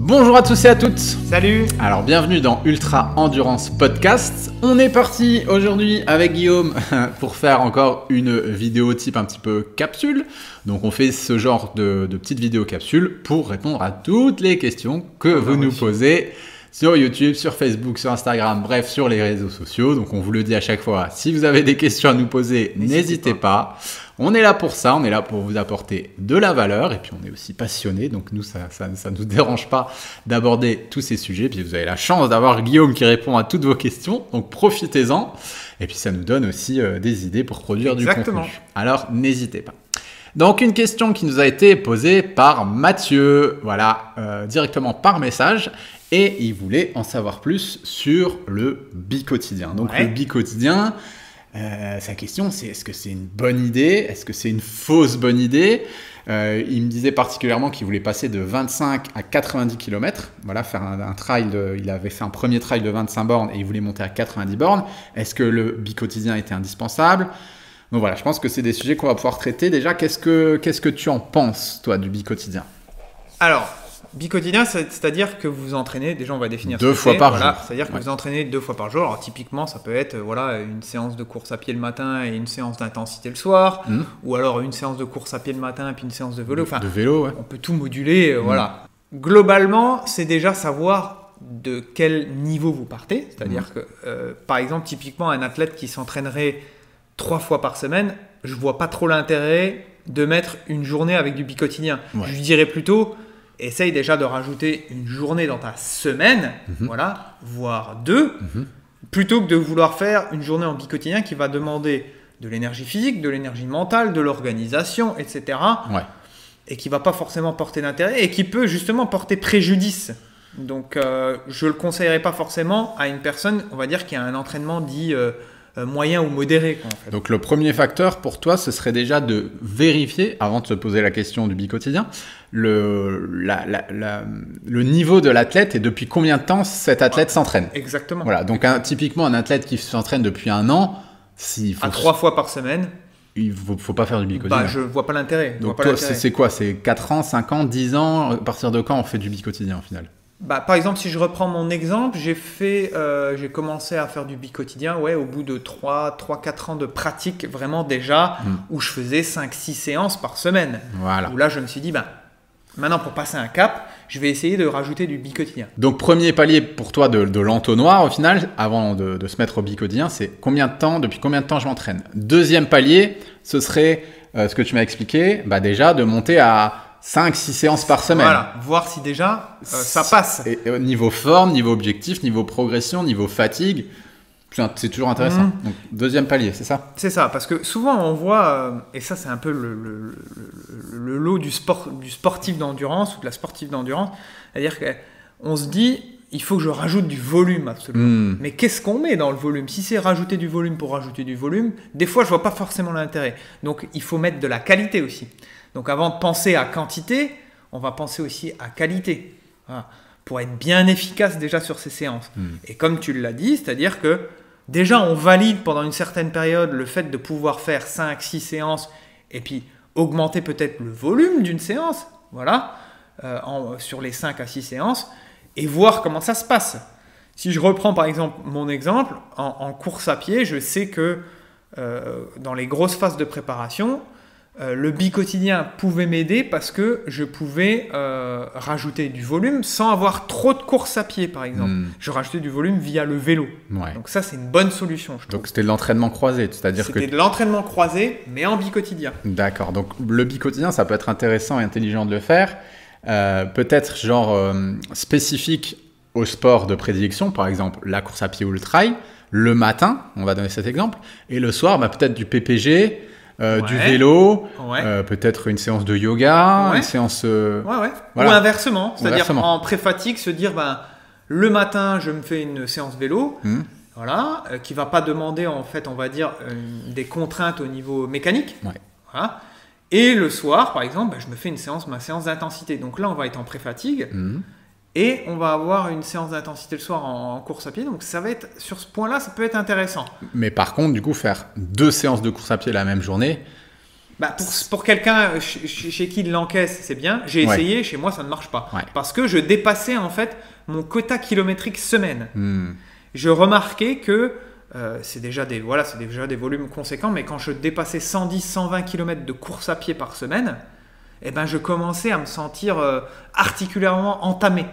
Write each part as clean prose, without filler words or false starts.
Bonjour à tous et à toutes. Salut. Alors bienvenue dans Ultra Endurance Podcast. On est parti aujourd'hui avec Guillaume pour faire encore une vidéo type un petit peu capsule. Donc on fait ce genre de petite vidéo capsule pour répondre à toutes les questions que vous nous posez sur YouTube, sur Facebook, sur Instagram, bref sur les réseaux sociaux. Donc on vous le dit à chaque fois, si vous avez des questions à nous poser, n'hésitez pas. On est là pour ça, on est là pour vous apporter de la valeur et puis on est aussi passionné, donc nous ça nous dérange pas d'aborder tous ces sujets. Puis vous avez la chance d'avoir Guillaume qui répond à toutes vos questions, donc profitez-en. Et puis ça nous donne aussi des idées pour produire du contenu. Alors n'hésitez pas. Donc une question qui nous a été posée par Mathieu, voilà, directement par message, et il voulait en savoir plus sur le bicotidien. Donc le bicotidien. Sa question, c'est est-ce que c'est une bonne idée? Est-ce que c'est une fausse bonne idée? Il me disait particulièrement qu'il voulait passer de 25 à 90 km. Voilà, faire un trail. Il avait fait un premier trail de 25 bornes et il voulait monter à 90 bornes. Est-ce que le bicotidien était indispensable? Donc voilà, je pense que c'est des sujets qu'on va pouvoir traiter. Déjà, qu'est-ce que tu en penses, toi, du bicotidien? Alors, bicotidien, c'est-à-dire que vous entraînez, déjà on va définir deux fois par jour. C'est-à-dire que vous entraînez 2 fois par jour. Alors typiquement, ça peut être une séance de course à pied le matin et une séance d'intensité le soir, ou alors une séance de course à pied le matin et puis une séance de vélo. Enfin, de vélo, ouais. On peut tout moduler, voilà. Globalement, c'est déjà savoir de quel niveau vous partez. C'est-à-dire que, par exemple, typiquement, un athlète qui s'entraînerait 3 fois par semaine, je vois pas trop l'intérêt de mettre une journée avec du bicotidien. Je lui dirais plutôt... Essaye déjà de rajouter une journée dans ta semaine, voilà, voire 2, plutôt que de vouloir faire une journée en bicotidien qui va demander de l'énergie physique, de l'énergie mentale, de l'organisation, etc. Et qui ne va pas forcément porter d'intérêt et qui peut justement porter préjudice. Donc, je ne le conseillerais pas forcément à une personne, on va dire, qui a un entraînement dit moyen ou modéré. Quoi, en fait. Donc, le premier facteur pour toi, ce serait déjà de vérifier, avant de se poser la question du bicotidien, le niveau de l'athlète et depuis combien de temps cet athlète s'entraîne. Exactement. Voilà, donc typiquement un athlète qui s'entraîne depuis 1 an, à 3 fois par semaine, il ne faut pas faire du bicotidien. Je ne vois pas l'intérêt. Donc toi, c'est quoi? C'est 4 ans, 5 ans, 10 ans? À partir de quand on fait du bicotidien au final? Par exemple, si je reprends mon exemple, j'ai commencé à faire du bicotidien au bout de 3-4 ans de pratique vraiment déjà, où je faisais 5-6 séances par semaine. Voilà. Où là, je me suis dit, maintenant, pour passer un cap, je vais essayer de rajouter du bicotidien. Donc, premier palier pour toi de l'entonnoir, au final, avant de se mettre au bicotidien, c'est depuis combien de temps je m'entraîne? Deuxième palier, ce serait ce que tu m'as expliqué, déjà de monter à 5-6 séances par semaine. Voilà, voir si déjà ça passe. Et niveau forme, niveau objectif, niveau progression, niveau fatigue, c'est toujours intéressant. Donc, deuxième palier, c'est ça? C'est ça, parce que souvent on voit, et ça c'est un peu le lot du sportif d'endurance ou de la sportive d'endurance, c'est-à-dire qu'on se dit, il faut que je rajoute du volume absolument. Mais qu'est-ce qu'on met dans le volume? Si c'est rajouter du volume pour rajouter du volume, des fois je vois pas forcément l'intérêt. Donc il faut mettre de la qualité aussi. Donc avant de penser à quantité, on va penser aussi à qualité. Voilà. Pour être bien efficace déjà sur ces séances. Et comme tu l'as dit, c'est-à-dire que déjà on valide pendant une certaine période le fait de pouvoir faire 5-6 séances et puis augmenter peut-être le volume d'une séance, voilà, sur les 5 à 6 séances, et voir comment ça se passe. Si je reprends par exemple mon exemple, en course à pied, je sais que dans les grosses phases de préparation, le bicotidien pouvait m'aider parce que je pouvais rajouter du volume sans avoir trop de course à pied, par exemple. Je rajoutais du volume via le vélo. Donc ça, c'est une bonne solution, je trouve. Donc c'était de l'entraînement croisé, c'est-à-dire que... C'était de l'entraînement croisé, mais en bicotidien. D'accord. Donc le bicotidien, ça peut être intéressant et intelligent de le faire. Peut-être spécifique au sport de prédilection, par exemple la course à pied ou le trail. Le matin, on va donner cet exemple. Et le soir, peut-être du PPG... du vélo, peut-être une séance de yoga, une séance... Voilà. Ou inversement, c'est-à-dire en pré-fatigue, se dire le matin, je me fais une séance vélo, qui ne va pas demander, en fait, on va dire, des contraintes au niveau mécanique. Voilà. Et le soir, par exemple, je me fais ma séance d'intensité. Donc là, on va être en pré-fatigue. Et on va avoir une séance d'intensité le soir en course à pied. Donc ça va être, sur ce point-là, ça peut être intéressant. Mais par contre, du coup, faire 2 séances de course à pied la même journée, Pour quelqu'un chez qui il l'encaisse, c'est bien. J'ai essayé, chez moi, ça ne marche pas. Ouais. Parce que je dépassais en fait mon quota kilométrique semaine. Je remarquais que c'est déjà des volumes conséquents, mais quand je dépassais 110-120 km de course à pied par semaine, eh ben, je commençais à me sentir articulairement entamé.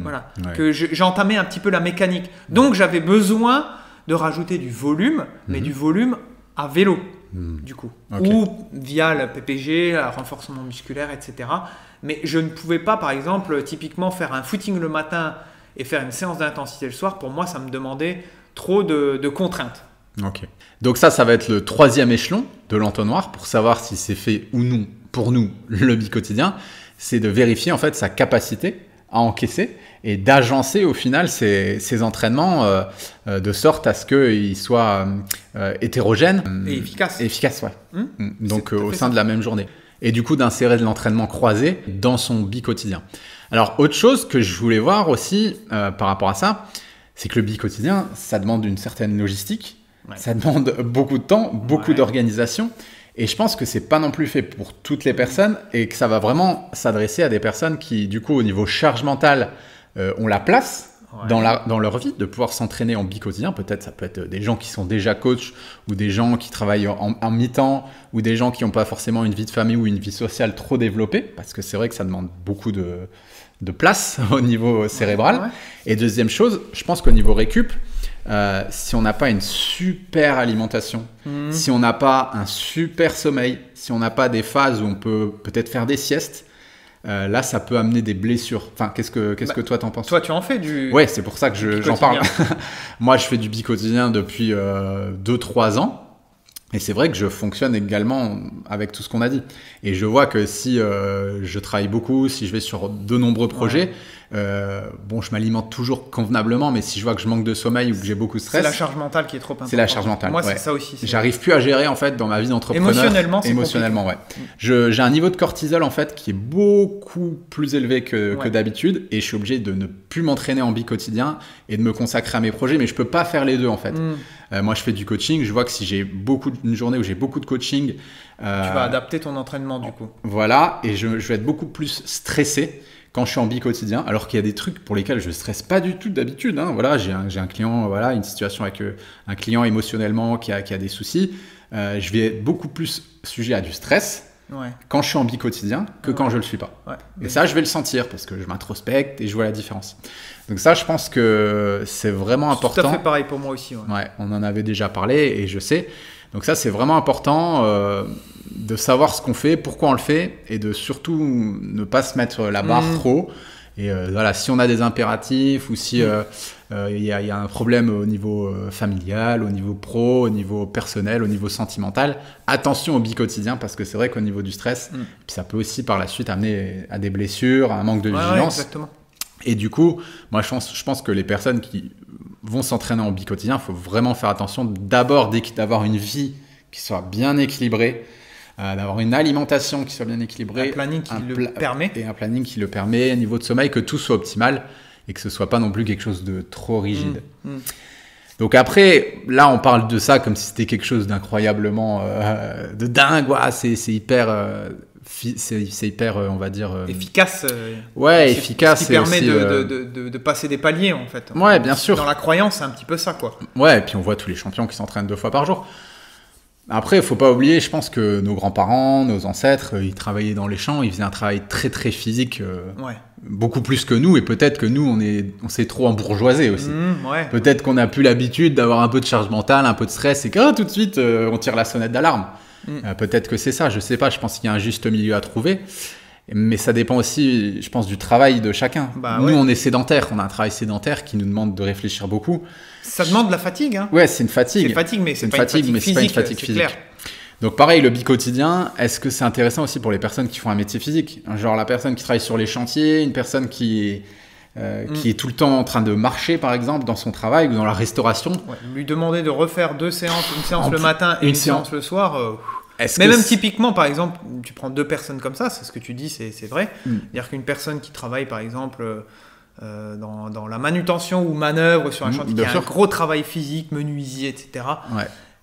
Voilà. Ouais. Que j'entamais un petit peu la mécanique. Donc j'avais besoin de rajouter du volume, mais du volume à vélo. Du coup, ou via le PPG, le renforcement musculaire, etc. Mais je ne pouvais pas, par exemple, typiquement faire un footing le matin et faire une séance d'intensité le soir. Pour moi, ça me demandait trop de contraintes. Ok. Donc ça va être le 3e échelon de l'entonnoir pour savoir si c'est fait ou non pour nous le bicotidien. C'est de vérifier en fait sa capacité à encaisser et d'agencer au final ces entraînements de sorte à ce qu'ils soient hétérogènes et efficaces. Efficaces, ouais. Donc au sein de la même journée. Et du coup d'insérer de l'entraînement croisé dans son bicotidien. Alors autre chose que je voulais voir aussi par rapport à ça, c'est que le bicotidien, ça demande une certaine logistique, ça demande beaucoup de temps, beaucoup d'organisation. Et je pense que c'est pas non plus fait pour toutes les personnes et que ça va vraiment s'adresser à des personnes qui, du coup, au niveau charge mentale, ont la place dans leur vie de pouvoir s'entraîner en bicotidien. Peut-être ça peut être des gens qui sont déjà coachs ou des gens qui travaillent en mi-temps ou des gens qui n'ont pas forcément une vie de famille ou une vie sociale trop développée parce que c'est vrai que ça demande beaucoup de place au niveau cérébral. Et deuxième chose, je pense qu'au niveau récup, si on n'a pas une super alimentation, si on n'a pas un super sommeil, si on n'a pas des phases où on peut peut-être faire des siestes, là ça peut amener des blessures. Enfin, qu'est-ce que toi t'en penses? Toi tu en fais du... Ouais, c'est pour ça que j'en parle. Moi je fais du bicotidien depuis 2-3 ans. Et c'est vrai que je fonctionne également avec tout ce qu'on a dit. Et je vois que si je travaille beaucoup, si je vais sur de nombreux projets, je m'alimente toujours convenablement, mais si je vois que je manque de sommeil ou que j'ai beaucoup de stress... C'est la charge mentale qui est trop importante. C'est la charge mentale, Moi, c'est ça aussi. J'arrive plus à gérer, en fait, dans ma vie d'entrepreneur. Émotionnellement, ouais. J'ai un niveau de cortisol, en fait, qui est beaucoup plus élevé que d'habitude. Et je suis obligé de ne plus m'entraîner en bicotidien et de me consacrer à mes projets. Mais je peux pas faire les deux, en fait. Moi, je fais du coaching. Je vois que si j'ai une journée où j'ai beaucoup de coaching... tu vas adapter ton entraînement, du coup. Voilà. Et je vais être beaucoup plus stressé quand je suis en bicotidien, alors qu'il y a des trucs pour lesquels je ne stresse pas du tout d'habitude. Voilà, j'ai un client, une situation avec un client émotionnellement qui a des soucis. Je vais être beaucoup plus sujet à du stress quand je suis en bicotidien que quand je ne le suis pas. Et ça, je vais le sentir parce que je m'introspecte et je vois la différence. Donc ça, je pense que c'est vraiment important. C'est tout à fait pareil pour moi aussi. On en avait déjà parlé et je sais. Donc ça, c'est vraiment important de savoir ce qu'on fait, pourquoi on le fait et de surtout ne pas se mettre la barre trop. Et si on a des impératifs ou si il y a un problème au niveau familial, au niveau pro, au niveau personnel, au niveau sentimental, attention au bicotidien parce que c'est vrai qu'au niveau du stress, puis ça peut aussi par la suite amener à des blessures, à un manque de vigilance. Exactement. Et du coup, moi je pense que les personnes qui vont s'entraîner en bicotidien, il faut vraiment faire attention d'abord d'avoir une vie qui soit bien équilibrée, d'avoir une alimentation qui soit bien équilibrée, un planning qui le permet, et un planning qui le permet, un niveau de sommeil, que tout soit optimal et que ce soit pas non plus quelque chose de trop rigide. Donc après, là on parle de ça comme si c'était quelque chose d'incroyablement de dingue, c'est hyper on va dire efficace. Efficace. Ce qui permet de passer des paliers en fait. Ouais, bien sûr. Dans la croyance, c'est un petit peu ça quoi. Ouais, et puis on voit tous les champions qui s'entraînent 2 fois par jour. Après, il faut pas oublier, je pense que nos grands-parents, nos ancêtres, ils travaillaient dans les champs, ils faisaient un travail très très physique, beaucoup plus que nous, et peut-être que nous, on s'est trop embourgeoisé aussi. Peut-être qu'on n'a plus l'habitude d'avoir un peu de charge mentale, un peu de stress, et que tout de suite, on tire la sonnette d'alarme. Peut-être que c'est ça, je sais pas, je pense qu'il y a un juste milieu à trouver. Mais ça dépend aussi, je pense, du travail de chacun. Nous, on est sédentaires, on a un travail sédentaire qui nous demande de réfléchir beaucoup. Ça demande de la fatigue. Hein. Ouais, c'est une fatigue. C'est une fatigue, mais c'est pas une fatigue physique. Clair. Donc pareil, le bicotidien, est-ce que c'est intéressant aussi pour les personnes qui font un métier physique? Genre la personne qui travaille sur les chantiers, une personne qui est tout le temps en train de marcher, par exemple, dans son travail ou dans la restauration. Lui demander de refaire 2 séances, une séance le matin et une séance le soir... Mais même typiquement, par exemple, tu prends 2 personnes comme ça, c'est ce que tu dis, c'est vrai. C'est-à-dire qu'une personne qui travaille, par exemple, dans la manutention ou manœuvre sur un chantier, qui a un gros travail physique, menuisier, etc.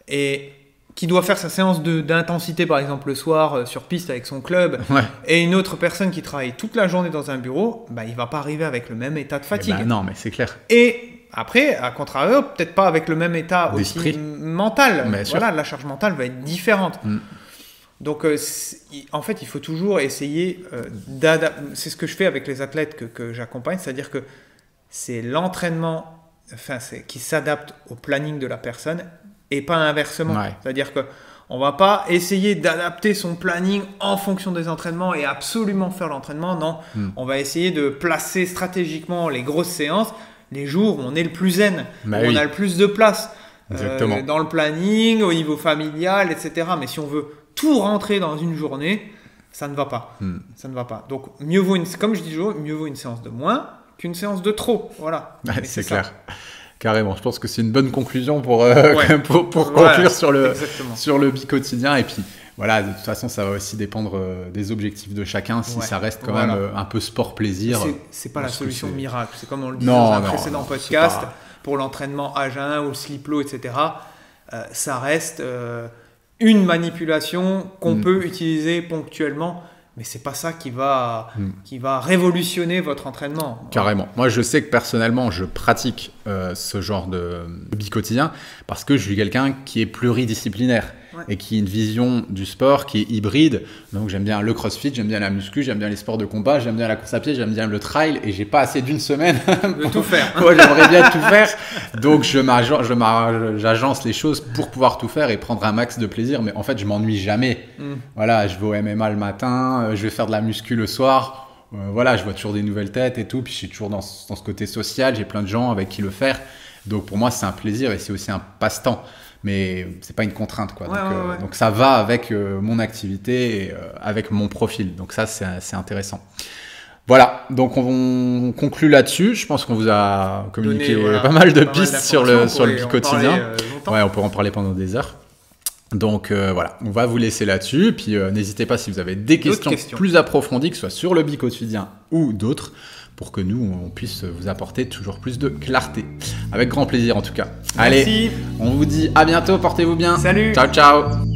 Et qui doit faire sa séance d'intensité, par exemple, le soir sur piste avec son club, et une autre personne qui travaille toute la journée dans un bureau, bah, il ne va pas arriver avec le même état de fatigue. Non, mais c'est clair. Et après, à contrario, peut-être pas avec le même état aussi mental. Voilà, la charge mentale va être différente. Donc, en fait, il faut toujours essayer d'adapter. C'est ce que je fais avec les athlètes que j'accompagne, c'est-à-dire que c'est l'entraînement qui s'adapte au planning de la personne et pas inversement. C'est-à-dire qu'on ne va pas essayer d'adapter son planning en fonction des entraînements et absolument faire l'entraînement. Non, on va essayer de placer stratégiquement les grosses séances les jours où on est le plus zen, où on a le plus de place dans le planning, au niveau familial, etc. Mais si on veut tout rentrer dans une journée, ça ne va pas. Ça ne va pas. Donc, mieux vaut comme je dis toujours, mieux vaut une séance de moins qu'une séance de trop. Voilà. C'est clair. Carrément. Je pense que c'est une bonne conclusion pour conclure sur le bi-quotidien. Et puis, voilà, de toute façon, ça va aussi dépendre des objectifs de chacun. Si ça reste quand même un peu sport-plaisir. C'est pas la solution miracle. C'est comme on le disait dans un précédent podcast, pour l'entraînement à jeun ou le slip-low, etc. Ça reste une manipulation qu'on peut utiliser ponctuellement. Mais c'est pas ça qui va révolutionner votre entraînement. Carrément. Moi, je sais que personnellement, je pratique ce genre de bi-quotidien parce que je suis quelqu'un qui est pluridisciplinaire et qui a une vision du sport qui est hybride. Donc, j'aime bien le crossfit, j'aime bien la muscu, j'aime bien les sports de combat, j'aime bien la course à pied, j'aime bien le trail et j'ai pas assez d'une semaine de tout faire. Moi, j'aimerais bien tout faire. Donc, j'agence les choses pour pouvoir tout faire et prendre un max de plaisir. Mais en fait, je m'ennuie jamais. Voilà, je vais au MMA le matin, je vais faire de la muscu le soir. Voilà, je vois toujours des nouvelles têtes et tout. Puis, je suis toujours dans ce côté social. J'ai plein de gens avec qui le faire. Donc, pour moi, c'est un plaisir et c'est aussi un passe-temps. Mais c'est pas une contrainte, quoi. Donc ça va avec mon activité et avec mon profil. Donc ça, c'est intéressant. Voilà, donc on conclut là-dessus. Je pense qu'on vous a communiqué pas mal de pistes sur le bi-quotidien. On peut en parler pendant des heures. Donc voilà, on va vous laisser là-dessus. Puis n'hésitez pas si vous avez des questions plus approfondies, que ce soit sur le bi-quotidien ou d'autres, pour que nous, on puisse vous apporter toujours plus de clarté. Avec grand plaisir en tout cas. Merci. Allez, on vous dit à bientôt, portez-vous bien. Salut. Ciao, ciao.